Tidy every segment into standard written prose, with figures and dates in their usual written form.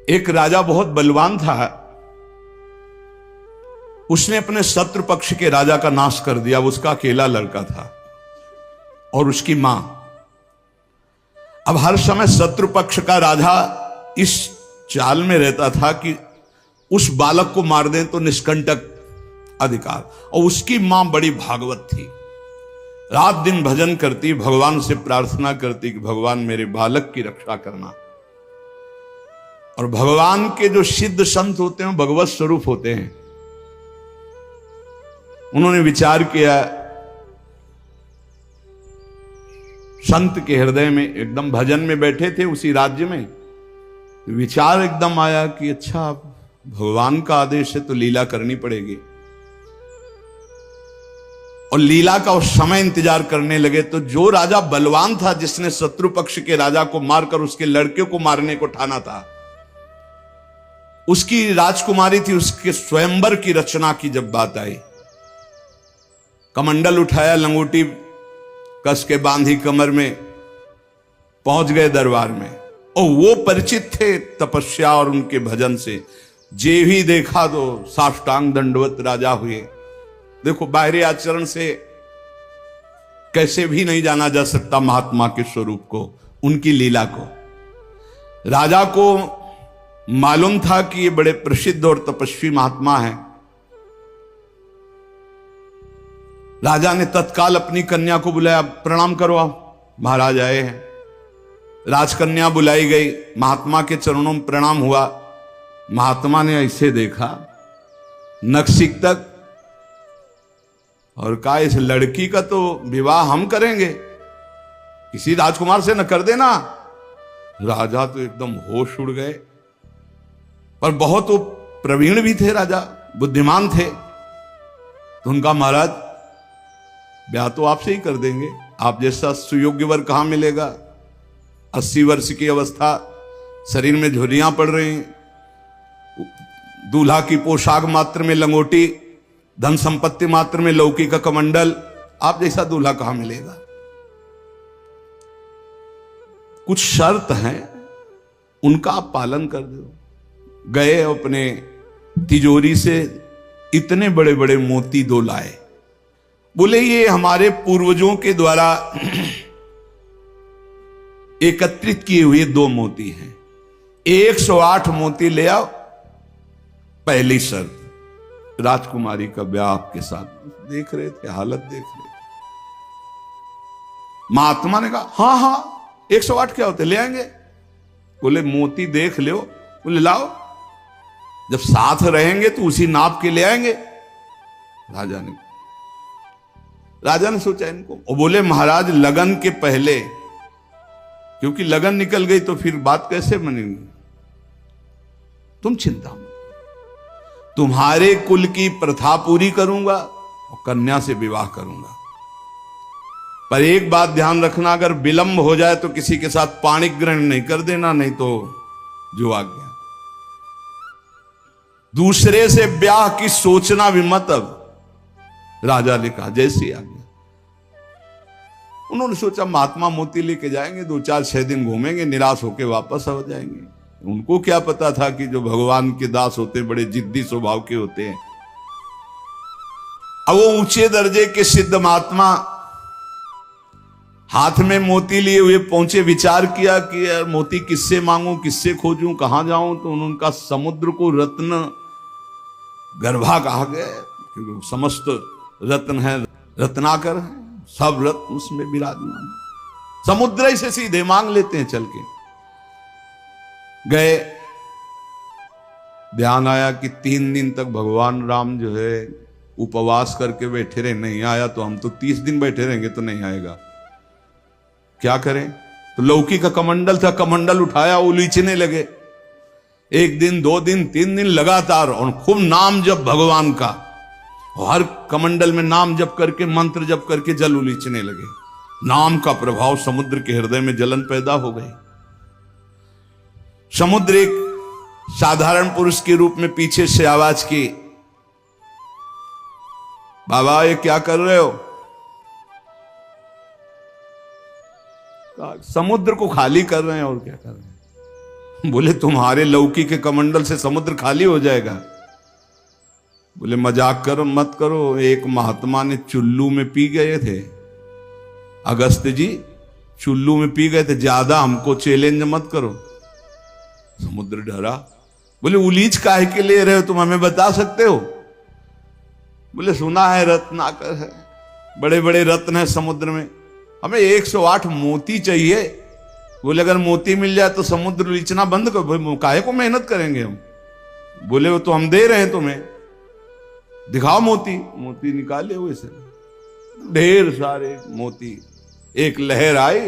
एक राजा बहुत बलवान था, उसने अपने शत्रु पक्ष के राजा का नाश कर दिया। उसका अकेला लड़का था और उसकी मां। अब हर समय शत्रु पक्ष का राजा इस चाल में रहता था कि उस बालक को मार दें तो निष्कंटक अधिकार। और उसकी मां बड़ी भागवत थी, रात दिन भजन करती, भगवान से प्रार्थना करती कि भगवान मेरे बालक की रक्षा करना। और भगवान के जो सिद्ध संत होते हैं भगवत स्वरूप होते हैं। उन्होंने विचार किया, संत के हृदय में, एकदम भजन में बैठे थे उसी राज्य में, विचार एकदम आया कि अच्छा भगवान का आदेश है तो लीला करनी पड़ेगी। और लीला का उस समय इंतजार करने लगे। तो जो राजा बलवान था, जिसने शत्रु पक्ष के राजा को मारकर उसके लड़के को मारने को ठाना था, उसकी राजकुमारी थी, उसके स्वयंवर की रचना की जब बात आई, कमंडल उठाया, लंगोटी कस के बांधी कमर में, पहुंच गए दरबार में। और वो परिचित थे तपस्या और उनके भजन से। जे भी देखा तो साष्टांग दंडवत राजा हुए। देखो, बाहरी आचरण से कैसे भी नहीं जाना जा सकता महात्मा के स्वरूप को, उनकी लीला को। राजा को मालूम था कि ये बड़े प्रसिद्ध और तपस्वी महात्मा हैं। राजा ने तत्काल अपनी कन्या को बुलाया, प्रणाम करो, आप महाराज आए हैं। राजकन्या बुलाई गई, महात्मा के चरणों में प्रणाम हुआ। महात्मा ने ऐसे देखा नखशिख तक और कहा, इस लड़की का तो विवाह हम करेंगे, किसी राजकुमार से न कर देना। राजा तो एकदम होश उड़ गए। पर बहुत वो प्रवीण भी थे, राजा बुद्धिमान थे। तो उनका, महाराज ब्याह तो आपसे ही कर देंगे, आप जैसा सुयोग्य वर कहां मिलेगा। 80 वर्ष की अवस्था, शरीर में झुर्रियां पड़ रही, दूल्हा की पोशाक मात्र में लंगोटी, धन संपत्ति मात्र में लौकी का कमंडल, आप जैसा दूल्हा कहां मिलेगा। कुछ शर्त हैं, उनका आप पालन कर दो। गए, अपने तिजोरी से इतने बड़े बड़े मोती 2 लाए। बोले, ये हमारे पूर्वजों के द्वारा एकत्रित किए हुए 2 मोती हैं, 108 मोती ले आओ। पहली शर्त, राजकुमारी का ब्याह आपके साथ। देख रहे थे, हालत देख रहे थे। महात्मा ने कहा, हाँ हाँ 108 क्या होते, ले आएंगे। बोले, मोती देख लो। बोले, लाओ, जब साथ रहेंगे तो उसी नाप के ले आएंगे। राजा ने सोचा इनको, और बोले, महाराज लगन के पहले, क्योंकि लगन निकल गई तो फिर बात कैसे बनेगी। तुम चिंता मत, तुम्हारे कुल की प्रथा पूरी करूंगा और कन्या से विवाह करूंगा। पर एक बात ध्यान रखना, अगर विलंब हो जाए तो किसी के साथ पाणिक ग्रहण नहीं कर देना, नहीं तो जो आ गया। दूसरे से ब्याह की सोचना भी मत। अब राजा ने कहा, जैसी आ गया। उन्होंने सोचा महात्मा मोती लेके जाएंगे, 2-4-6 दिन घूमेंगे, निराश होके वापस आ जाएंगे। उनको क्या पता था कि जो भगवान के दास होते बड़े जिद्दी स्वभाव के होते हैं। अब वो ऊंचे दर्जे के सिद्ध महात्मा हाथ में मोती लिए हुए पहुंचे। विचार किया कि यार मोती किससे मांगूं, किससे खोजूं, कहां जाऊं। तो उनका समुद्र को रत्न गर्भा कहा गया, क्योंकि समस्त रत्न है, रत्नाकर है, सब रत्न उसमें विराजमान। समुद्र ही से सीधे मांग लेते हैं चल के। गए, ध्यान आया कि 3 दिन तक भगवान राम जो है उपवास करके बैठे रहे, नहीं आया तो हम तो 30 दिन बैठे रहेंगे तो नहीं आएगा, क्या करें। तो लौकी का कमंडल था, कमंडल उठाया, उलीचने लगे। 1 दिन 2 दिन 3 दिन लगातार, और खूब नाम जप भगवान का। और हर कमंडल में नाम जप करके, मंत्र जप करके जल उलीचने लगे। नाम का प्रभाव, समुद्र के हृदय में जलन पैदा हो गई। समुद्र एक साधारण पुरुष के रूप में पीछे से आवाज की, बाबा ये क्या कर रहे हो। समुद्र को खाली कर रहे हैं, और क्या कर रहे हैं। बोले तुम्हारे लौकी के कमंडल से समुद्र खाली हो जाएगा। बोले मजाक करो मत करो, एक महात्मा ने चुल्लू में पी गए थे, अगस्त जी चुल्लू में पी गए थे, ज्यादा हमको चैलेंज मत करो। समुद्र डरा। बोले उलीच काहे के ले रहे हो तुम, हमें बता सकते हो? बोले सुना है रत्नाकर है, बड़े बड़े रत्न है समुद्र में, हमें 108 मोती चाहिए। बोले अगर मोती मिल जाए तो समुद्र लीचना बंद करो, काहे को मेहनत करेंगे हम। बोले वो तो हम दे रहे हैं तुम्हें, दिखाओ मोती। मोती निकाले हुए से ढेर सारे मोती, एक लहर आई,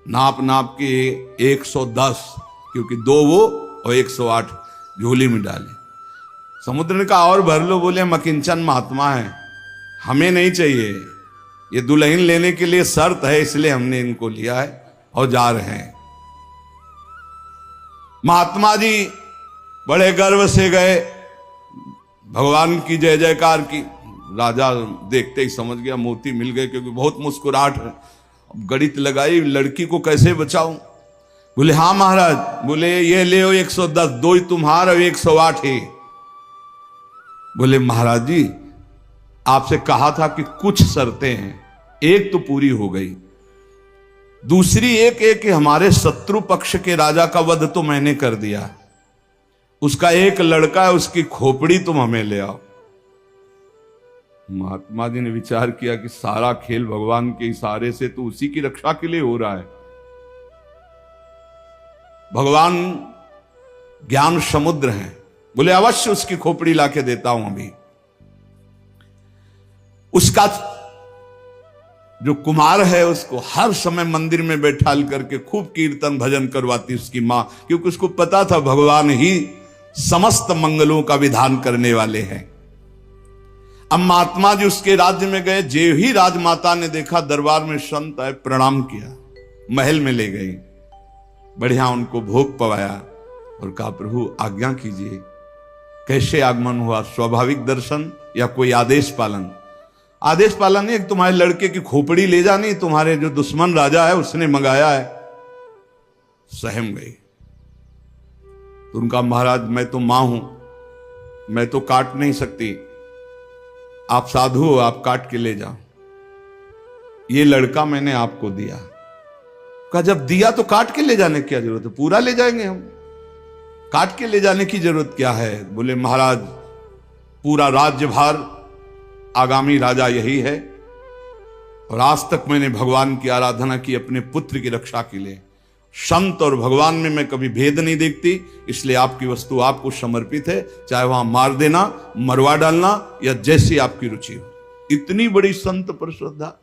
नाप नाप के 110, क्योंकि 2 वो और 108 झोली में डाले। समुद्र ने कहा और भर लो। बोले हम अकिंचन महात्मा है, हमें नहीं चाहिए, ये दुल्हन लेने के लिए शर्त है, इसलिए हमने इनको लिया है और जा रहे हैं। महात्मा जी बड़े गर्व से गए, भगवान की जय जयकार की। राजा देखते ही समझ गया मोती मिल गए, क्योंकि बहुत मुस्कुराहट है। गणित लगाई, लड़की को कैसे बचाऊं। बोले हाँ महाराज। बोले ये ले 110, 2 ही तुम्हारा और 108 ही। बोले महाराज जी आपसे कहा था कि कुछ शर्तें हैं, एक तो पूरी हो गई, दूसरी एक हमारे शत्रु पक्ष के राजा का वध तो मैंने कर दिया, उसका एक लड़का है, उसकी खोपड़ी तुम हमें ले आओ। महात्मा जी ने विचार किया कि सारा खेल भगवान के इशारे से तो उसी की रक्षा के लिए हो रहा है। भगवान ज्ञान समुद्र हैं। बोले अवश्य उसकी खोपड़ी लाके देता हूं अभी। उसका जो कुमार है उसको हर समय मंदिर में बैठाल करके खूब कीर्तन भजन करवाती उसकी मां, क्योंकि उसको पता था भगवान ही समस्त मंगलों का विधान करने वाले हैं। अब महात्मा जी उसके राज्य में गए, जे ही राजमाता ने देखा दरबार में संत आए, प्रणाम किया, महल में ले गई, बढ़िया उनको भोग पवाया और कहा प्रभु आज्ञा कीजिए, कैसे आगमन हुआ, स्वाभाविक दर्शन या कोई आदेश पालन? आदेश पालन नहीं, तुम्हारे लड़के की खोपड़ी ले जानी, तुम्हारे जो दुश्मन राजा है उसने मंगाया है। सहम गई। तो उनका महाराज मैं तो मां हूं, मैं तो काट नहीं सकती, आप साधु हो, आप काट के ले जाओ, ये लड़का मैंने आपको दिया। कहा जब दिया तो काट के ले जाने की क्या जरूरत है, पूरा ले जाएंगे हम, काट के ले जाने की जरूरत क्या है? बोले महाराज पूरा राज्यभार आगामी राजा यही है, और आज तक मैंने भगवान की आराधना की अपने पुत्र की रक्षा के लिए। संत और भगवान में मैं कभी भेद नहीं देखती, इसलिए आपकी वस्तु आपको समर्पित है, चाहे वहां मार देना, मरवा डालना या जैसी आपकी रुचि हो। इतनी बड़ी संत पर श्रद्धा।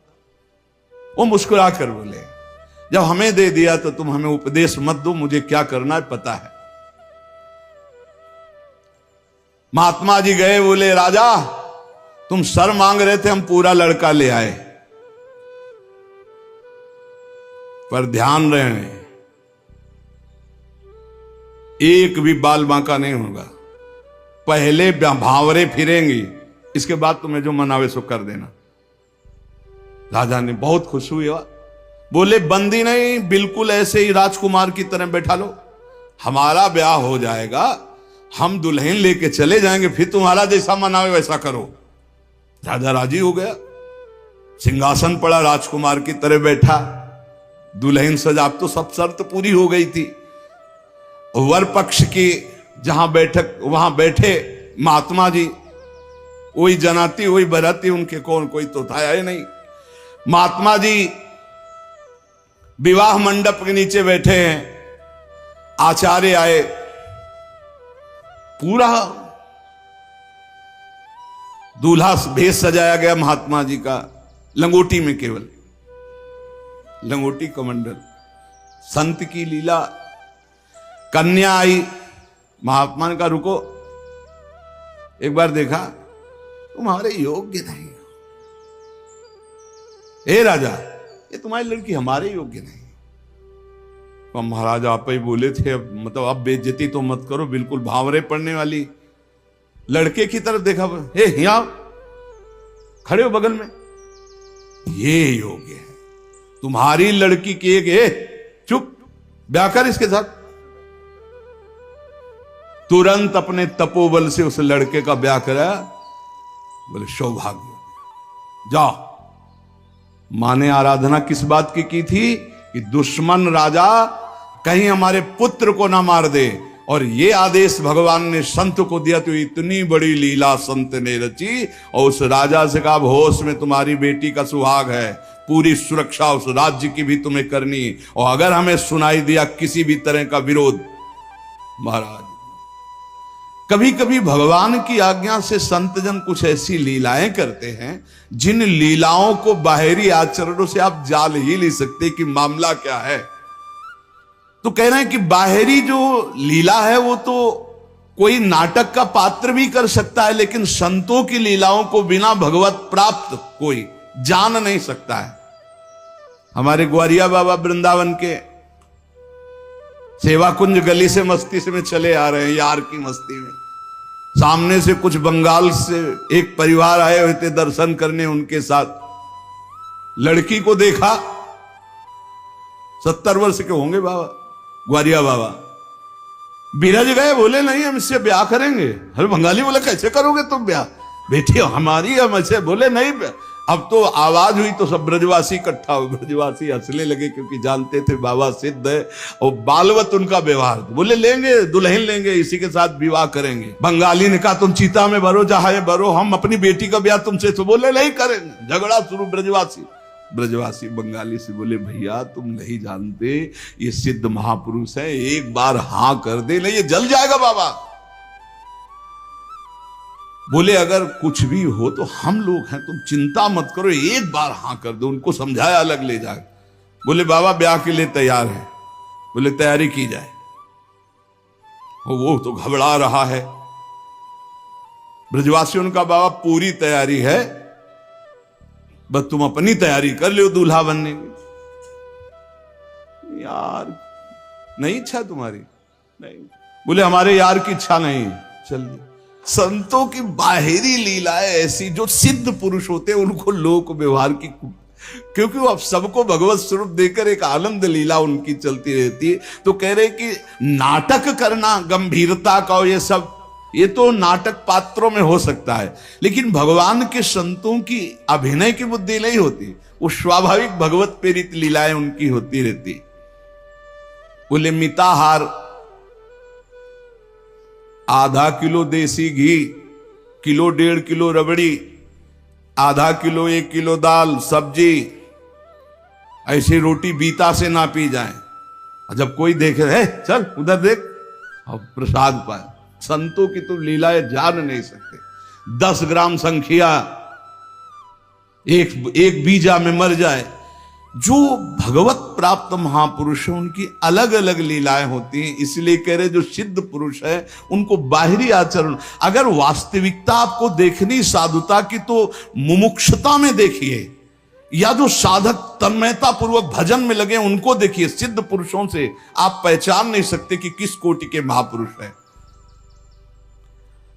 वो मुस्कुरा कर बोले जब हमें दे दिया तो तुम हमें उपदेश मत दो, मुझे क्या करना है पता है। महात्मा जी गए, बोले राजा तुम सर मांग रहे थे, हम पूरा लड़का ले आए, पर ध्यान रहे एक भी बाल बांका नहीं होगा, पहले भावरे फिरेंगी, इसके बाद तुम्हें जो मनावे सो कर देना। राजा ने बहुत खुश हुई। बोले बंदी नहीं, बिल्कुल ऐसे ही राजकुमार की तरह बैठा लो, हमारा ब्याह हो जाएगा, हम दुल्हन लेके चले जाएंगे, फिर तुम्हारा जैसा मनावे वैसा करो। राजा राजी हो गया, सिंहासन पड़ा, राजकुमार की तरह बैठा, दुल्हन सजा, तो सब शर्त पूरी हो गई थी। वर पक्ष की जहां बैठक वहां बैठे महात्मा जी, वही जनाती वही बराती, उनके कौन कोई तो था ही नहीं। महात्मा जी विवाह मंडप के नीचे बैठे हैं, आचार्य आए, पूरा दूल्हा भेष सजाया गया महात्मा जी का, लंगोटी में, केवल लंगोटी कमंडल, संत की लीला। कन्या आई, महात्मा ने कहा रुको, एक बार देखा तुम्हारे योग्य नहीं हो, हे राजा ये तुम्हारी लड़की हमारे योग्य नहीं। तो महाराज आप ही बोले थे, अब मतलब अब बेइज्जती तो मत करो, बिल्कुल भावरे पड़ने वाली। लड़के की तरफ देखा, हे यहाँ खड़े हो बगल में, ये योग्य है, तुम्हारी लड़की की एक, चुप, ब्याह कर इसके साथ, तुरंत अपने तपोबल से उस लड़के का ब्याह कराया। बोले सौभाग्य हो गया, जाओ। मां ने आराधना किस बात की थी कि दुश्मन राजा कहीं हमारे पुत्र को ना मार दे, और ये आदेश भगवान ने संत को दिया। तो इतनी बड़ी लीला संत ने रची, और उस राजा से कहा होश में तुम्हारी बेटी का सुहाग है, पूरी सुरक्षा उस राज्य की भी तुम्हें करनी, और अगर हमें सुनाई दिया किसी भी तरह का विरोध, महाराज। कभी कभी भगवान की आज्ञा से संतजन कुछ ऐसी लीलाएं करते हैं जिन लीलाओं को बाहरी आचरणों से आप जान ही नहीं सकते कि मामला क्या है। तो कह रहे हैं कि बाहरी जो लीला है वो तो कोई नाटक का पात्र भी कर सकता है, लेकिन संतों की लीलाओं को बिना भगवत प्राप्त कोई जान नहीं सकता है। हमारे ग्वारिया बाबा वृंदावन के सेवा कुंज गली से मस्ती से में चले आ रहे हैं, यार की मस्ती में। सामने से कुछ बंगाल से एक परिवार आए हुए थे दर्शन करने, उनके साथ लड़की को देखा। 70 वर्ष के होंगे बाबा, ग्वारिया बाबा। बिरज गए, बोले नहीं हम इससे ब्याह करेंगे। अरे बंगाली बोले कैसे करोगे तुम ब्याह, बेटी हमारी हम ऐसे। बोले नहीं, अब तो आवाज हुई तो सब ब्रजवासी इकट्ठा हुए। ब्रजवासी हंसने लगे क्योंकि जानते थे बाबा सिद्ध है और बालवत उनका व्यवहार। बोले लेंगे, दुल्हन लेंगे, इसी के साथ विवाह करेंगे। बंगाली ने कहा तुम चीता में भरो, जहां भरो, हम अपनी बेटी का ब्याह तुमसे। तो बोले नहीं करेंगे। झगड़ा शुरू। ब्रजवासी बंगाली से बोले भैया तुम नहीं जानते, ये सिद्ध महापुरुष है, एक बार हां कर दे, नहीं ये जल जाएगा बाबा। बोले अगर कुछ भी हो तो हम लोग हैं, तुम चिंता मत करो, एक बार हां कर दो। उनको समझाया, अलग ले जाए। बोले बाबा ब्याह के लिए तैयार है। बोले तैयारी की जाए। वो तो घबरा रहा है। ब्रजवासियों का बाबा पूरी तैयारी है, बस तुम अपनी तैयारी कर लो दूल्हा बनने की। यार नहीं इच्छा तुम्हारी? नहीं। बोले हमारे यार की इच्छा नहीं। चलिए। संतों की बाहरी लीलाएं ऐसी, जो सिद्ध पुरुष होते हैं उनको लोक व्यवहार की, क्योंकि वो अब सबको भगवत स्वरूप देकर एक आनंद लीला उनकी चलती रहती है। तो कह रहे कि नाटक करना गंभीरता का, ये सब ये तो नाटक पात्रों में हो सकता है, लेकिन भगवान के संतों की अभिनय की बुद्धि नहीं होती, वो स्वाभाविक भगवत प्रेरित लीलाएं उनकी होती रहती। बोले मिताहार, आधा किलो देसी घी, किलो 1.5 किलो रबड़ी, आधा किलो 1 किलो दाल सब्जी, ऐसी रोटी बीता से ना पी जाए। जब कोई देखे है चल उधर देख, और प्रसाद पाए। संतों की तो लीलाएं जान नहीं सकते। 10 ग्राम संख्या एक बीजा में मर जाए। जो भगवत प्राप्त महापुरुष हैं उनकी अलग अलग लीलाएं होती हैं। इसलिए कह रहे जो सिद्ध पुरुष है उनको बाहरी आचरण, अगर वास्तविकता आपको देखनी साधुता की तो मुमुक्षुता में देखिए, या जो साधक तन्मयता पूर्वक भजन में लगे उनको देखिए। सिद्ध पुरुषों से आप पहचान नहीं सकते कि किस कोटि के महापुरुष हैं।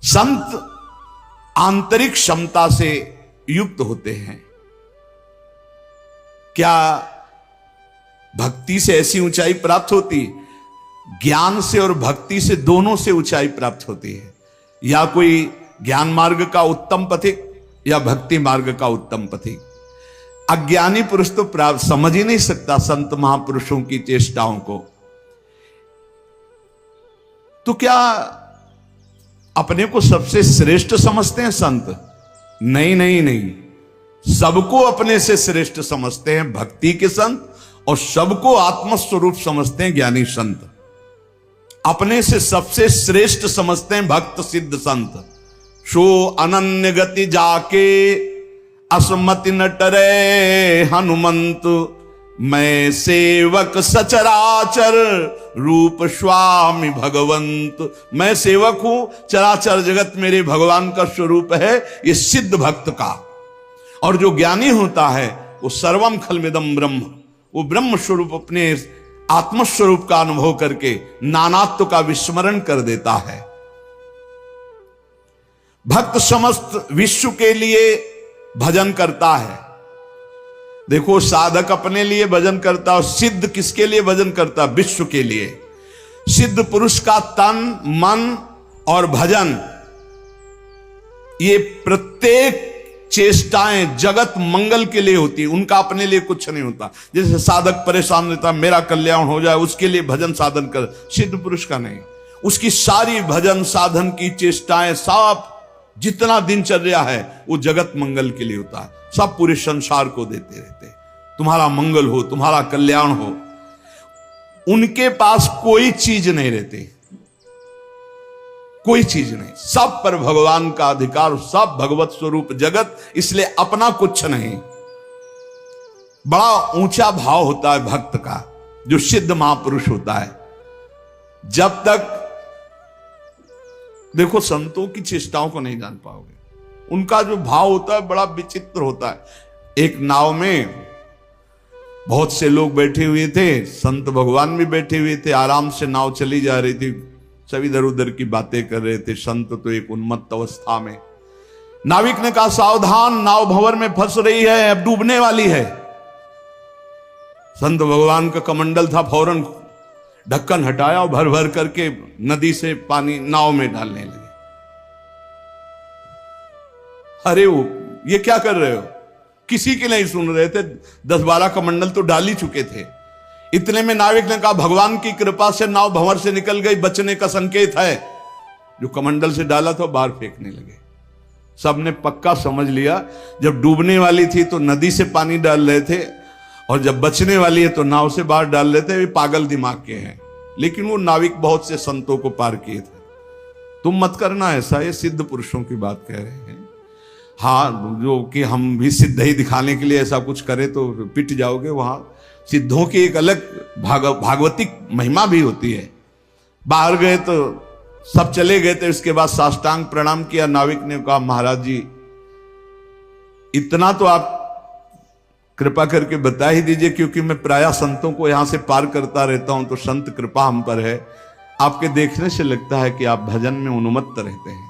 संत आंतरिक क्षमता से युक्त होते हैं। क्या भक्ति से ऐसी ऊंचाई प्राप्त होती? ज्ञान से और भक्ति से, दोनों से ऊंचाई प्राप्त होती है। या कोई ज्ञान मार्ग का उत्तम पथिक या भक्ति मार्ग का उत्तम पथिक। अज्ञानी पुरुष तो प्राप्त समझ ही नहीं सकता संत महापुरुषों की चेष्टाओं को। तो क्या अपने को सबसे श्रेष्ठ समझते हैं संत? नहीं नहीं नहीं, सबको अपने से श्रेष्ठ समझते हैं भक्ति के संत, और सबको आत्मस्वरूप समझते हैं ज्ञानी संत। अपने से सबसे श्रेष्ठ समझते हैं भक्त सिद्ध संत। सो अनन्य गति जाके असमति न टरे हनुमंत, मैं सेवक सचराचर रूप स्वामी भगवंत। मैं सेवक हूं, चराचर जगत मेरे भगवान का स्वरूप है, ये सिद्ध भक्त का। और जो ज्ञानी होता है वो सर्वम खलमिदम ब्रह्म, वो ब्रह्म स्वरूप अपने आत्मस्वरूप का अनुभव करके नानात्व का विस्मरण कर देता है। भक्त समस्त विश्व के लिए भजन करता है। देखो साधक अपने लिए भजन करता है, सिद्ध किसके लिए भजन करता? विश्व के लिए। सिद्ध पुरुष का तन मन और भजन, ये प्रत्येक चेष्टाएं जगत मंगल के लिए होती है, उनका अपने लिए कुछ नहीं होता। जैसे साधक परेशान रहता, मेरा कल्याण हो जाए, उसके लिए भजन साधन कर, सिद्ध पुरुष का नहीं। उसकी सारी भजन साधन की चेष्टाएं, सब जितना दिनचर्या है वो जगत मंगल के लिए होता है। सब पूरे संसार को देते रहते, तुम्हारा मंगल हो, तुम्हारा कल्याण हो। उनके पास कोई चीज नहीं रहती, कोई चीज नहीं, सब पर भगवान का अधिकार, सब भगवत स्वरूप जगत, इसलिए अपना कुछ नहीं। बड़ा ऊंचा भाव होता है भक्त का, जो सिद्ध महापुरुष होता है। जब तक देखो संतों की चेष्टाओं को नहीं जान पाओगे, उनका जो भाव होता है बड़ा विचित्र होता है। एक नाव में बहुत से लोग बैठे हुए थे, संत भगवान भी बैठे हुए थे, आराम से नाव चली जा रही थी, सब इधर उधर की बातें कर रहे थे। संत तो एक उन्मत्त अवस्था में। नाविक ने कहा, सावधान, नाव भंवर में फंस रही है, अब डूबने वाली है। संत भगवान का कमंडल था, फौरन ढक्कन हटाया और भर भर करके नदी से पानी नाव में डालने लगे। अरे वो ये क्या कर रहे हो? किसी के नहीं सुन रहे थे, 10-12 कमंडल तो डाल ही चुके थे। इतने में नाविक ने कहा, भगवान की कृपा से नाव भंवर से निकल गई, बचने का संकेत है। जो कमंडल से डाला था बाहर फेंकने लगे। सबने पक्का समझ लिया, जब डूबने वाली थी तो नदी से पानी डाल रहे थे, और जब बचने वाली है तो नाव से बाहर डाल रहे थे। वे पागल दिमाग के हैं। लेकिन वो नाविक बहुत से संतों को पार किए थे। तुम मत करना ऐसा, ये सिद्ध पुरुषों की बात कह रहे हैं। हाँ, जो कि हम भी सिद्ध ही दिखाने के लिए ऐसा कुछ करें तो पिट जाओगे। वहां सिद्धों की एक अलग भागवतिक महिमा भी होती है। बाहर गए तो सब चले गए थे, उसके बाद साष्टांग प्रणाम किया। नाविक ने कहा, महाराज जी इतना तो आप कृपा करके बता ही दीजिए, क्योंकि मैं प्रायः संतों को यहां से पार करता रहता हूं, तो संत कृपा हम पर है। आपके देखने से लगता है कि आप भजन में उन्मत्त रहते हैं।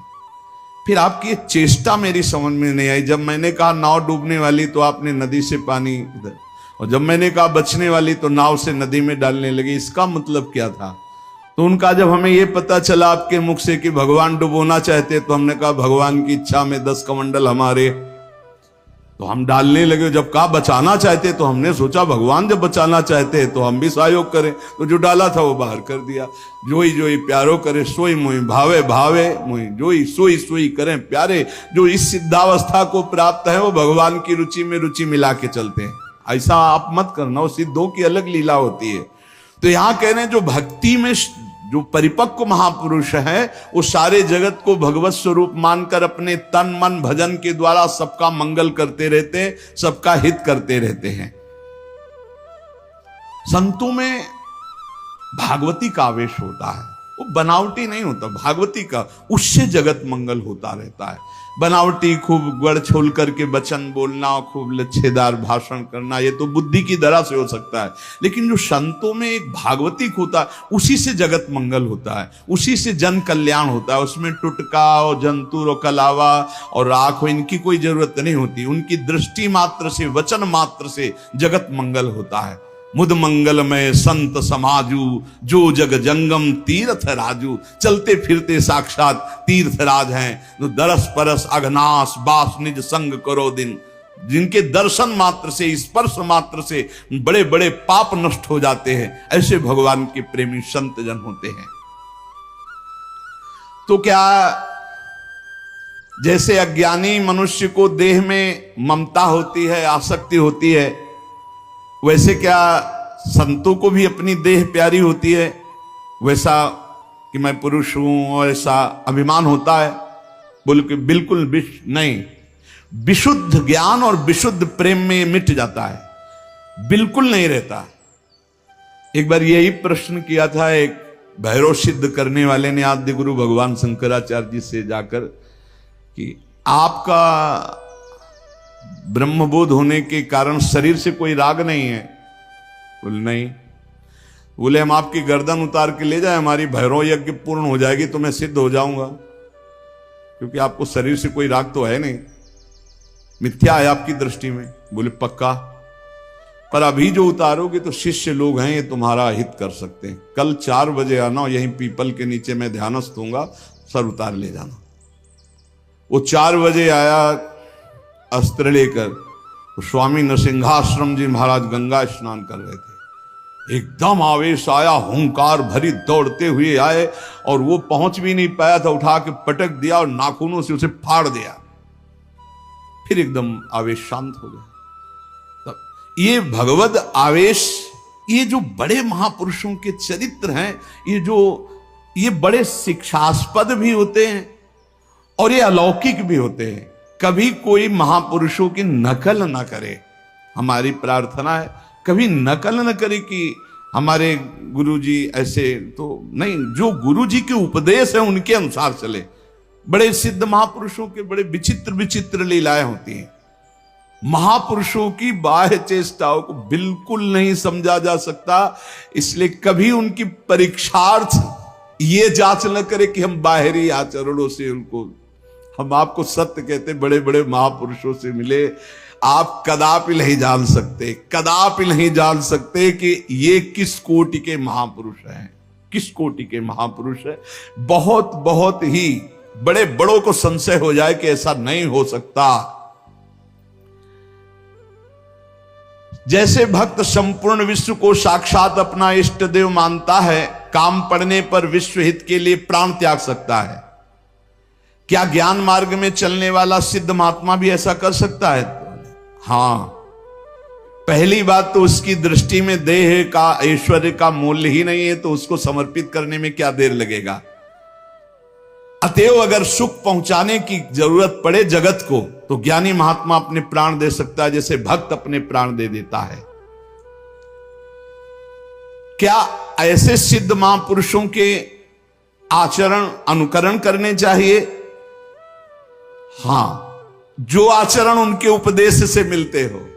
फिर आपकी ये चेष्टा मेरी समझ में नहीं आई। जब मैंने कहा नाव डूबने वाली तो आपने नदी से पानी इधर, और जब मैंने कहा बचने वाली तो नाव से नदी में डालने लगे। इसका मतलब क्या था? तो उनका जब हमें यह पता चला आपके मुख से कि भगवान डुबोना चाहते, तो हमने कहा भगवान की इच्छा में 10 कमंडल हमारे, तो हम डालने लगे। जब कहा बचाना चाहते, तो हमने सोचा भगवान जब बचाना चाहते तो हम भी सहयोग करें। तो जो डाला था वो बाहर कर दिया। जोई जोई प्यारो करे सोई मोई, भावे भावे मोई, जोई सोई सोई करें प्यारे। जो इस सिद्धावस्था को प्राप्त है वो भगवान की रुचि में रुचि मिला के चलते हैं। ऐसा आप मत करना, वो सिद्धों की अलग लीला होती है। तो यहां कह रहे हैं जो भक्ति में जो परिपक्व महापुरुष है, वो सारे जगत को भगवत स्वरूप मानकर अपने तन मन भजन के द्वारा सबका मंगल करते रहते, सबका हित करते रहते हैं। संतों में भागवती का आवेश होता है, वो बनावटी नहीं होता। भागवती का, उससे जगत मंगल होता रहता है। बनावटी खूब गड़ छोल करके वचन बोलना, खूब लच्छेदार भाषण करना, ये तो बुद्धि की दरा से हो सकता है। लेकिन जो संतों में एक भागवतिक होता है, उसी से जगत मंगल होता है, उसी से जन कल्याण होता है। उसमें टुटका और जंतुर और कलावा और राख हो, इनकी कोई जरूरत नहीं होती। उनकी दृष्टि मात्र से, वचन मात्र से जगत मंगल होता है। मुद मंगलमय संत समाजू, जो जग जंगम तीर्थ राजू। चलते फिरते साक्षात तीर्थराज हैं, जो दरस परस अघनाश बास निज संग करो दिन। जिनके दर्शन मात्र से, स्पर्श मात्र से बड़े बड़े पाप नष्ट हो जाते हैं, ऐसे भगवान के प्रेमी संत जन होते हैं। तो क्या जैसे अज्ञानी मनुष्य को देह में ममता होती है, आसक्ति होती है, वैसे क्या संतों को भी अपनी देह प्यारी होती है? वैसा कि मैं पुरुष हूं और ऐसा अभिमान होता है? बोल के बिल्कुल नहीं। विशुद्ध ज्ञान और विशुद्ध प्रेम में मिट जाता है, बिल्कुल नहीं रहता। एक बार यही प्रश्न किया था एक भैरव सिद्ध करने वाले ने आद्य गुरु भगवान शंकराचार्य जी से जाकर कि आपका ब्रह्मबोध होने के कारण शरीर से कोई राग नहीं है? बोले नहीं। बोले हम आपकी गर्दन उतार के ले जाए, हमारी भैरव यज्ञ पूर्ण हो जाएगी तो मैं सिद्ध हो जाऊंगा, क्योंकि आपको शरीर से कोई राग तो है नहीं, मिथ्या है आपकी दृष्टि में। बोले पक्का, पर अभी जो उतारोगे तो शिष्य लोग हैं, ये तुम्हारा हित कर सकते हैं। कल 4 बजे आना, यहीं पीपल के नीचे मैं ध्यानस्थ दूंगा, सर उतार ले जाना। वो 4 बजे आया अस्त्र लेकर, तो स्वामी नरसिंहाश्रम जी महाराज गंगा स्नान कर रहे थे। एकदम आवेश आया, हुंकार भरी दौड़ते हुए आए और वो पहुंच भी नहीं पाया था, उठा के पटक दिया और नाखूनों से उसे फाड़ दिया। फिर एकदम आवेश शांत हो गया। तब ये भगवद आवेश, ये जो बड़े महापुरुषों के चरित्र हैं, ये बड़े शिक्षास्पद भी होते हैं और ये अलौकिक भी होते हैं। कभी कोई महापुरुषों की नकल ना करे, हमारी प्रार्थना है कभी नकल न करे कि हमारे गुरुजी ऐसे, तो नहीं, जो गुरुजी के उपदेश है उनके अनुसार चले। बड़े सिद्ध महापुरुषों के बड़े विचित्र विचित्र लीलाएं होती हैं। महापुरुषों की बाह्य चेष्टाओं को बिल्कुल नहीं समझा जा सकता, इसलिए कभी उनकी परीक्षार्थ ये जांच न करे कि हम बाहरी आचरणों से उनको, हम आपको सत्य कहते, बड़े बड़े महापुरुषों से मिले, आप कदापि नहीं जान सकते, कदापि नहीं जान सकते कि ये किस कोटि के महापुरुष हैं, किस कोटि के महापुरुष है। बहुत बहुत ही बड़े बड़ों को संशय हो जाए कि ऐसा नहीं हो सकता। जैसे भक्त संपूर्ण विश्व को साक्षात अपना इष्ट देव मानता है, काम पड़ने पर विश्व हित के लिए प्राण त्याग सकता है, क्या ज्ञान मार्ग में चलने वाला सिद्ध महात्मा भी ऐसा कर सकता है? हां, पहली बात तो उसकी दृष्टि में देह का, ऐश्वर्य का मूल्य ही नहीं है, तो उसको समर्पित करने में क्या देर लगेगा। अतएव अगर सुख पहुंचाने की जरूरत पड़े जगत को, तो ज्ञानी महात्मा अपने प्राण दे सकता है, जैसे भक्त अपने प्राण दे देता है। क्या ऐसे सिद्ध महापुरुषों के आचरण अनुकरण करने चाहिए? हां, जो आचरण उनके उपदेश से मिलते हो।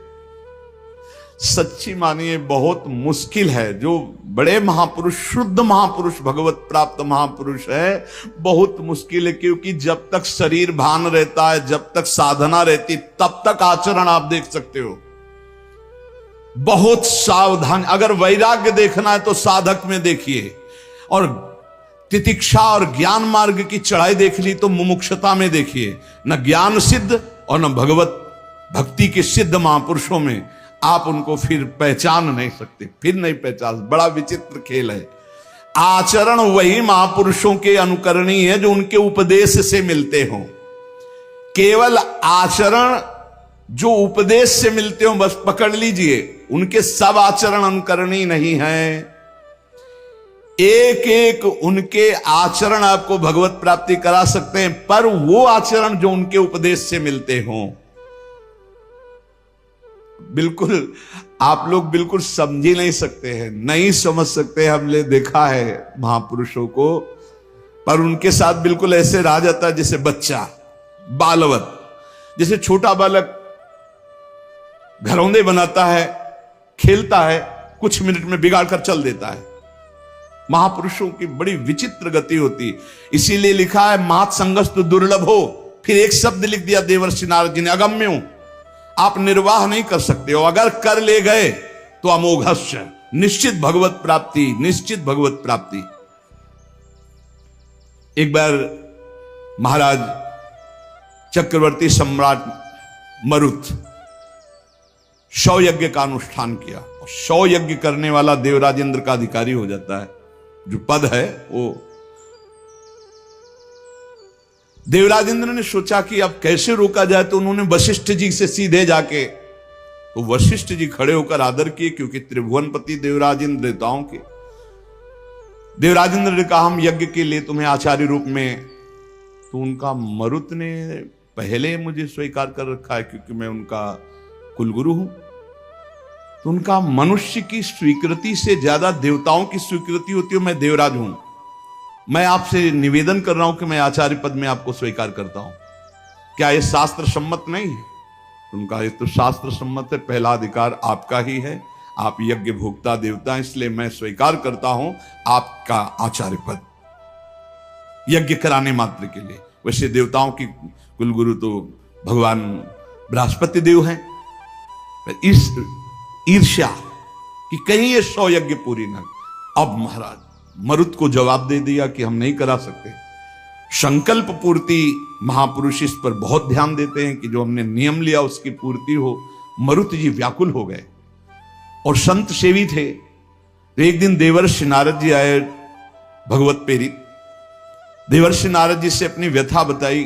सच्ची मानिए बहुत मुश्किल है, जो बड़े महापुरुष, शुद्ध महापुरुष, भगवत प्राप्त महापुरुष है, बहुत मुश्किल है, क्योंकि जब तक शरीर भान रहता है, जब तक साधना रहती, तब तक आचरण आप देख सकते हो। बहुत सावधान, अगर वैराग्य देखना है तो साधक में देखिए, और तितिक्षा और ज्ञान मार्ग की चढ़ाई देख ली तो मुमुक्षता में देखिए। न ज्ञान सिद्ध और न भगवत भक्ति के सिद्ध महापुरुषों में आप उनको फिर पहचान नहीं सकते, फिर नहीं पहचान। बड़ा विचित्र खेल है। आचरण वही महापुरुषों के अनुकरणीय है जो उनके उपदेश से मिलते हों। केवल आचरण जो उपदेश से मिलते हो बस पकड़ लीजिए, उनके सब आचरण अनुकरणीय नहीं है। एक एक उनके आचरण आपको भगवत प्राप्ति करा सकते हैं, पर वो आचरण जो उनके उपदेश से मिलते हों। बिल्कुल आप लोग बिल्कुल समझ ही नहीं सकते हैं, नहीं समझ सकते। हमने देखा है महापुरुषों को, पर उनके साथ बिल्कुल ऐसे रहा जाता है जैसे बच्चा, बालवत, जैसे छोटा बालक घरौंदे बनाता है, खेलता है, कुछ मिनट में बिगाड़ कर चल देता है। महापुरुषों की बड़ी विचित्र गति होती, इसीलिए लिखा है मात संगस्तु दुर्लभ हो। फिर एक शब्द लिख दिया देवर्षि नारद जी ने, अगम्य हूं, आप निर्वाह नहीं कर सकते हो, अगर कर ले गए तो अमोघस्य, निश्चित भगवत प्राप्ति, निश्चित भगवत प्राप्ति। एक बार महाराज चक्रवर्ती सम्राट मरुत 100 यज्ञ का अनुष्ठान किया, और 100 यज्ञ करने वाला देवराजेंद्र का अधिकारी हो जाता है। जो पद है वो, देवराजेंद्र ने सोचा कि अब कैसे रोका जाए, तो उन्होंने वशिष्ठ जी से सीधे जाके, तो वशिष्ठ जी खड़े होकर आदर किए, क्योंकि त्रिभुवनपति देवराजेंद्र देवताओं के। देवराजेंद्र ने कहा हम यज्ञ के लिए तुम्हें आचार्य रूप में, तो उनका मरुत ने पहले मुझे स्वीकार कर रखा है क्योंकि मैं उनका कुलगुरु हूं। तो उनका मनुष्य की स्वीकृति से ज्यादा देवताओं की स्वीकृति होती है, मैं देवराज हूं, मैं आपसे निवेदन कर रहा हूं कि मैं आचार्य पद में आपको स्वीकार करता हूं, क्या यह शास्त्र सम्मत नहीं है? उनका ये तो शास्त्र सम्मत है, पहला अधिकार आपका ही है, आप यज्ञ भोक्ता देवता, इसलिए मैं स्वीकार करता हूं आपका आचार्य पद, यज्ञ कराने मात्र के लिए। वैसे देवताओं की कुलगुरु तो भगवान बृहस्पति देव हैं। इस ईर्ष्या कि कहीं ये 100 यज्ञ पूरी न। अब महाराज मरुत को जवाब दे दिया कि हम नहीं करा सकते। संकल्प पूर्ति महापुरुष इस पर बहुत ध्यान देते हैं कि जो हमने नियम लिया उसकी पूर्ति हो। मरुत जी व्याकुल हो गए और संत सेवी थे। तो एक दिन देवर्षि नारद जी आए भगवत प्रेरित। देवर्षि नारद जी से अपनी व्यथा बताई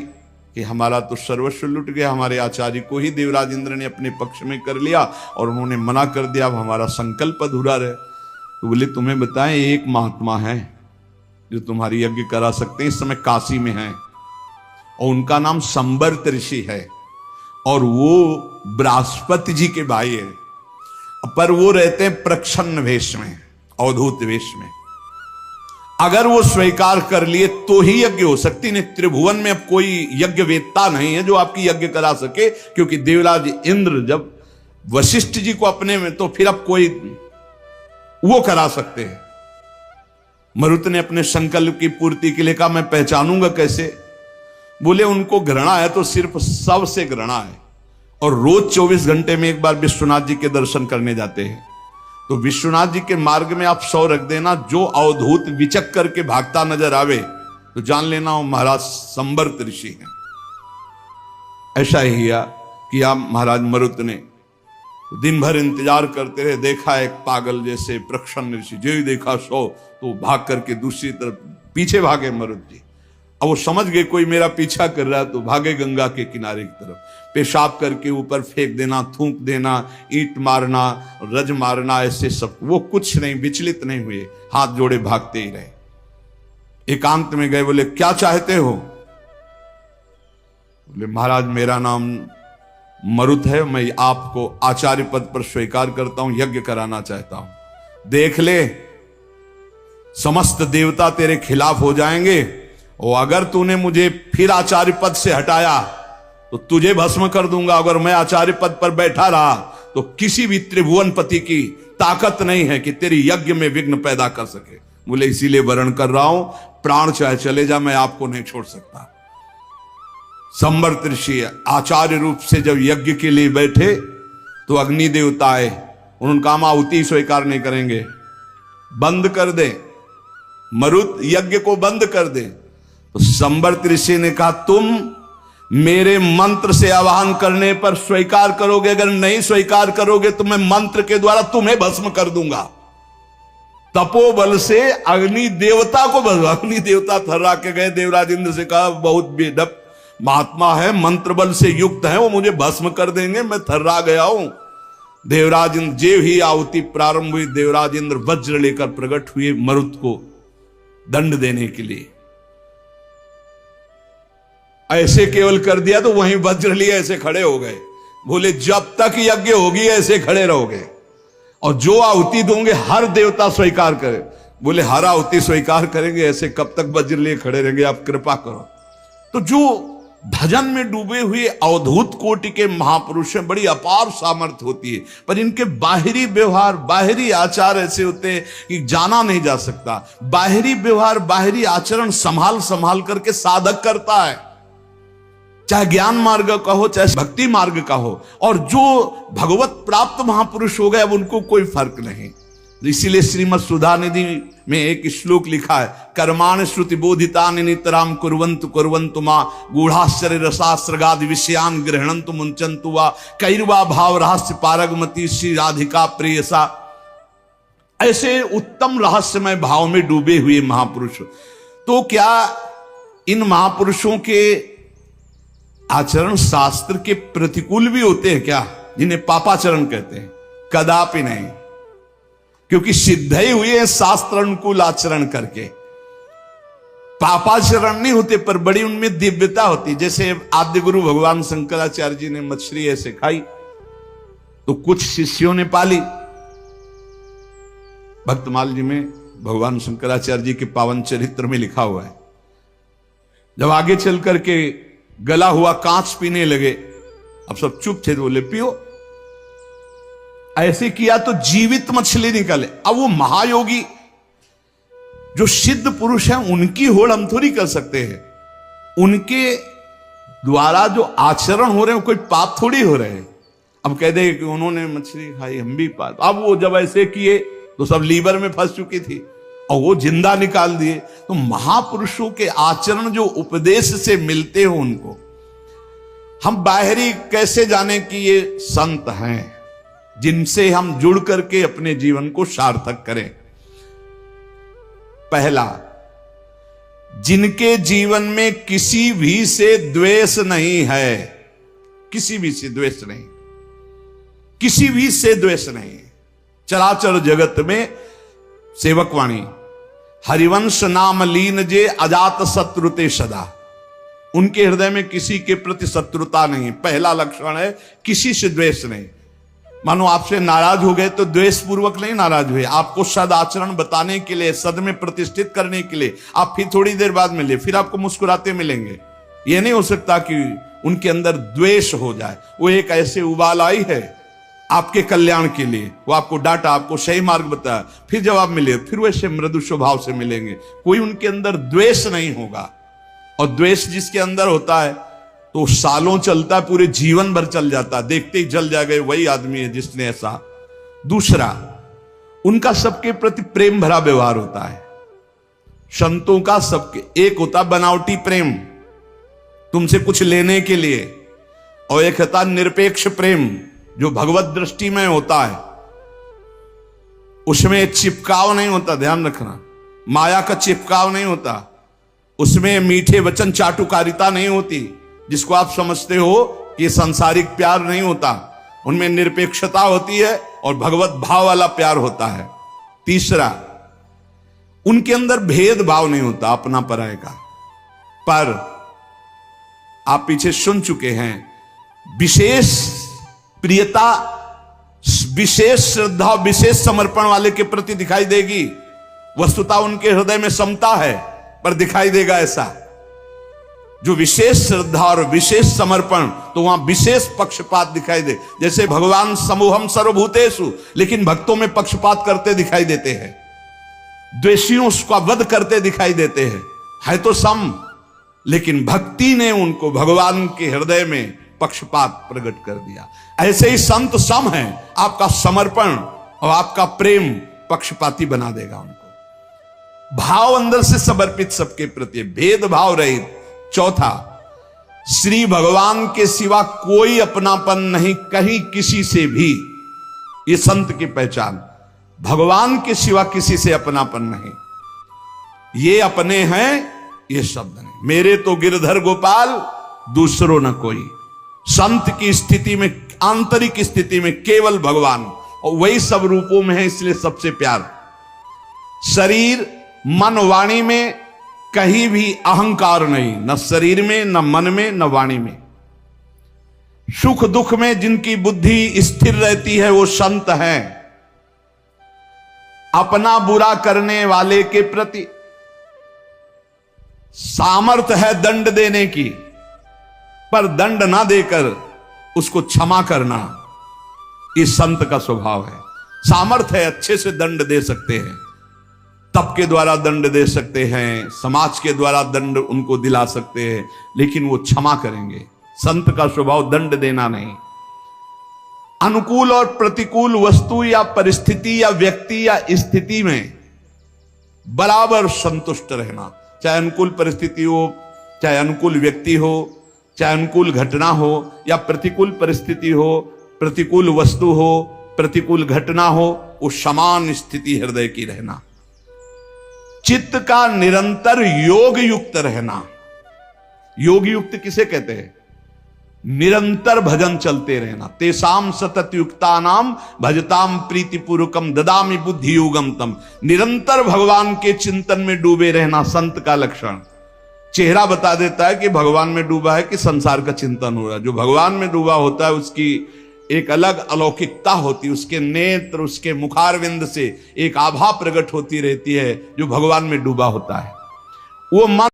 कि हमारा तो सर्वस्व लुट गया, हमारे आचार्य को ही देवराज इंद्र ने अपने पक्ष में कर लिया और उन्होंने मना कर दिया, अब हमारा संकल्प अधूरा रहे। तो बोले तुम्हें बताएं, एक महात्मा है जो तुम्हारी यज्ञ करा सकते हैं, इस समय काशी में है और उनका नाम संबर्त ऋषि है और वो बृहस्पति जी के भाई है, पर वो रहते हैं प्रच्छन्न वेश में, अवधूत वेश में। अगर वो स्वीकार कर लिए तो ही यज्ञ हो सकती, नहीं त्रिभुवन में अब कोई यज्ञ वेत्ता नहीं है जो आपकी यज्ञ करा सके, क्योंकि देवराज इंद्र जब वशिष्ठ जी को अपने में, तो फिर अब कोई वो करा सकते हैं। मरुत ने अपने संकल्प की पूर्ति के लिए कहा मैं पहचानूंगा कैसे? बोले उनको घृणा है तो सिर्फ सबसे घृणा है और रोज 24 घंटे में एक बार विश्वनाथ जी के दर्शन करने जाते हैं। तो विश्वनाथ जी के मार्ग में आप 100 रख देना, जो अवधूत विचक करके भागता नजर आवे तो जान लेना वो महाराज संबर्त ऋषि हैं। ऐसा ही किया महाराज मरुत ने। दिन भर इंतजार करते रहे, देखा एक पागल जैसे प्रच्छन्न ऋषि, जो ही देखा 100 तो भाग करके दूसरी तरफ पीछे भागे मरुत जी। अब वो समझ गए कोई मेरा पीछा कर रहा है, तो भागे गंगा के किनारे की तरफ। पेशाब करके ऊपर फेंक देना, थूक देना, ईंट मारना, रज मारना, ऐसे सब। वो कुछ नहीं, विचलित नहीं हुए, हाथ जोड़े भागते ही रहे। एकांत में गए, बोले क्या चाहते हो? बोले महाराज मेरा नाम मरुत है, मैं आपको आचार्य पद पर स्वीकार करता हूं, यज्ञ कराना चाहता हूं। देख ले, समस्त देवता तेरे खिलाफ हो जाएंगे और अगर तूने मुझे फिर आचार्य पद से हटाया तो तुझे भस्म कर दूंगा। अगर मैं आचार्य पद पर बैठा रहा तो किसी भी त्रिभुवनपति की ताकत नहीं है कि तेरी यज्ञ में विघ्न पैदा कर सके। बोले इसीलिए वर्ण कर रहा हूं, प्राण चाहे चले जा, मैं आपको नहीं छोड़ सकता। संबर्त ऋषि आचार्य रूप से जब यज्ञ के लिए बैठे तो अग्नि देवता आए, उन्होंने कहा आहुति स्वीकार नहीं करेंगे, बंद कर दे, मरुत यज्ञ को बंद कर दे। तो संबर्त ऋषि ने कहा तुम मेरे मंत्र से आवाहन करने पर स्वीकार करोगे, अगर नहीं स्वीकार करोगे तो मैं मंत्र के द्वारा तुम्हें भस्म कर दूंगा। तपोबल से अग्नि देवता को भस्म। अग्नि देवता थर्रा के गए, देवराज इंद्र से कहा बहुत बेढप महात्मा है, मंत्र बल से युक्त है, वो मुझे भस्म कर देंगे, मैं थर्रा गया हूं। देवराज इंद्र जेव ही आहुति प्रारंभ हुई, देवराज इंद्र वज्र लेकर प्रकट हुए मरुत को दंड देने के लिए। ऐसे केवल कर दिया तो वहीं वज्र लिए ऐसे खड़े हो गए। बोले जब तक यज्ञ होगी ऐसे खड़े रहोगे और जो आहुति दोगे हर देवता स्वीकार करे। बोले हर आहुति स्वीकार करेंगे, ऐसे कब तक वज्र लिए खड़े रहेंगे, आप कृपा करो। तो जो भजन में डूबे हुए अवधूत कोटि के महापुरुष हैं, बड़ी अपार सामर्थ्य होती है, पर इनके बाहरी व्यवहार, बाहरी आचार ऐसे होते हैं कि जाना नहीं जा सकता। बाहरी व्यवहार, बाहरी आचरण संभाल संभाल करके साधक करता है, चाहे ज्ञान मार्ग का हो चाहे भक्ति मार्ग का हो। और जो भगवत प्राप्त महापुरुष हो गए अब उनको कोई फर्क नहीं। इसीलिए श्रीमद् सुधा निधि में एक श्लोक लिखा है, कर्माण श्रुति बोधितानि नितराम कुर्वन्तु कुर्वन्तु मा गूढ़ाश्चर्य रसास्रगादि विषयान गृह्णन्तु मुंचन्तु वा कैर्वा भाव रहस्य पारगमती श्री राधिका प्रेयसा। ऐसे उत्तम रहस्यमय भाव में डूबे हुए महापुरुष। तो क्या इन महापुरुषों के आचरण शास्त्र के प्रतिकूल भी होते हैं क्या, जिन्हें पापाचरण कहते हैं? कदापि नहीं, क्योंकि सिद्ध ही हुए हैं शास्त्र अनुकूल आचरण करके। पापाचरण नहीं होते पर बड़ी उनमें दिव्यता होती। जैसे आद्य गुरु भगवान शंकराचार्य जी ने मछली ऐसे खाई तो कुछ शिष्यों ने पाली। भक्तमाल जी में भगवान शंकराचार्य जी के पावन चरित्र में लिखा हुआ है, जब आगे चल करके गला हुआ कांच पीने लगे, अब सब चुप थे, तो बोले पियो। ऐसे किया तो जीवित मछली निकले। अब वो महायोगी जो सिद्ध पुरुष हैं उनकी होड़ हम थोड़ी कर सकते हैं, उनके द्वारा जो आचरण हो रहे हैं कोई पाप थोड़ी हो रहे हैं। अब कह दे कि उन्होंने मछली खाई हम भी पाप। अब वो जब ऐसे किए तो सब लीवर में फंस चुकी थी और वो जिंदा निकाल दिए। तो महापुरुषों के आचरण जो उपदेश से मिलते हो उनको हम बाहरी कैसे जाने कि ये संत हैं जिनसे हम जुड़ करके अपने जीवन को सार्थक करें। पहला, जिनके जीवन में किसी भी से द्वेष नहीं है, किसी भी से द्वेष नहीं, किसी भी से द्वेष नहीं। चराचर जगत में सेवकवाणी हरिवंश नाम लीन जे अजात शत्रुते सदा, उनके हृदय में किसी के प्रति शत्रुता नहीं। पहला लक्षण है किसी से द्वेष नहीं। मानो आपसे नाराज हो गए तो द्वेष पूर्वक नहीं नाराज हुए, आपको सद आचरण बताने के लिए, सद में प्रतिष्ठित करने के लिए आप फिर थोड़ी देर बाद मिले, फिर आपको मुस्कुराते मिलेंगे। यह नहीं हो सकता कि उनके अंदर द्वेष हो जाए। वो एक ऐसे उबाल आई है आपके कल्याण के लिए, वो आपको डांटा, आपको सही मार्ग बताया, फिर जब आप मिले फिर वैसे मृदु स्वभाव से मिलेंगे। कोई उनके अंदर द्वेष नहीं होगा। और द्वेष जिसके अंदर होता है तो सालों चलता है, पूरे जीवन भर चल जाता, देखते ही जल जाएगा वही आदमी है जिसने ऐसा। दूसरा, उनका सबके प्रति प्रेम भरा व्यवहार होता है। संतों का सबके एक होता बनावटी प्रेम तुमसे कुछ लेने के लिए, और एक होता निरपेक्ष प्रेम जो भगवत दृष्टि में होता है, उसमें चिपकाव नहीं होता। ध्यान रखना, माया का चिपकाव नहीं होता, उसमें मीठे वचन चाटुकारिता नहीं होती जिसको आप समझते हो कि सांसारिक प्यार नहीं होता। उनमें निरपेक्षता होती है और भगवत भाव वाला प्यार होता है। तीसरा, उनके अंदर भेदभाव नहीं होता अपना पराये का। पर आप पीछे सुन चुके हैं, विशेष प्रियता, विशेष श्रद्धा, विशेष समर्पण वाले के प्रति दिखाई देगी। वस्तुतः उनके हृदय में समता है पर दिखाई देगा ऐसा। जो विशेष श्रद्धा और विशेष समर्पण, तो वहां विशेष पक्षपात दिखाई दे। जैसे भगवान समूहम सर्वभूतेषु, लेकिन भक्तों में पक्षपात करते दिखाई देते हैं, द्वेषियों का वध करते दिखाई देते हैं। है तो सम, लेकिन भक्ति ने उनको भगवान के हृदय में पक्षपात प्रकट कर दिया। ऐसे ही संत सम है, आपका समर्पण और आपका प्रेम पक्षपाती बना देगा उनको। भाव अंदर से समर्पित सबके प्रति, भेदभाव रहित। चौथा, श्री भगवान के सिवा कोई अपनापन नहीं कहीं किसी से भी। ये संत की पहचान, भगवान के सिवा किसी से अपनापन नहीं। ये अपने हैं, ये शब्द नहीं। मेरे तो गिरधर गोपाल दूसरों न कोई। संत की स्थिति में, आंतरिक स्थिति में केवल भगवान, और वही सब रूपों में है, इसलिए सबसे प्यार। शरीर मन वाणी में कहीं भी अहंकार नहीं, न शरीर में, न मन में, न वाणी में। सुख दुख में जिनकी बुद्धि स्थिर रहती है वो संत हैं। अपना बुरा करने वाले के प्रति सामर्थ्य है दंड देने की, पर दंड ना देकर उसको क्षमा करना, इस संत का स्वभाव है। सामर्थ्य है, अच्छे से दंड दे सकते हैं, तप के द्वारा दंड दे सकते हैं, समाज के द्वारा दंड उनको दिला सकते हैं, लेकिन वो क्षमा करेंगे। संत का स्वभाव दंड देना नहीं। अनुकूल और प्रतिकूल वस्तु या परिस्थिति या व्यक्ति या स्थिति में बराबर संतुष्ट रहना। चाहे अनुकूल परिस्थिति हो, चाहे अनुकूल व्यक्ति हो, चाहे अनुकूल घटना हो या प्रतिकूल परिस्थिति हो, प्रतिकूल वस्तु हो, प्रतिकूल घटना हो, वो समान स्थिति हृदय की रहना। चित्त का निरंतर योग युक्त रहना। योग युक्त किसे कहते हैं? निरंतर भजन चलते रहना। तेसाम सतत युक्ता नाम भजताम प्रीतिपूर्वकम ददामि बुद्धि योगम तम। निरंतर भगवान के चिंतन में डूबे रहना संत का लक्षण। चेहरा बता देता है कि भगवान में डूबा है कि संसार का चिंतन हो रहा है। जो भगवान में डूबा होता है उसकी एक अलग अलौकिकता होती है, उसके नेत्र, उसके मुखारविंद से एक आभा प्रकट होती रहती है जो भगवान में डूबा होता है। वो मन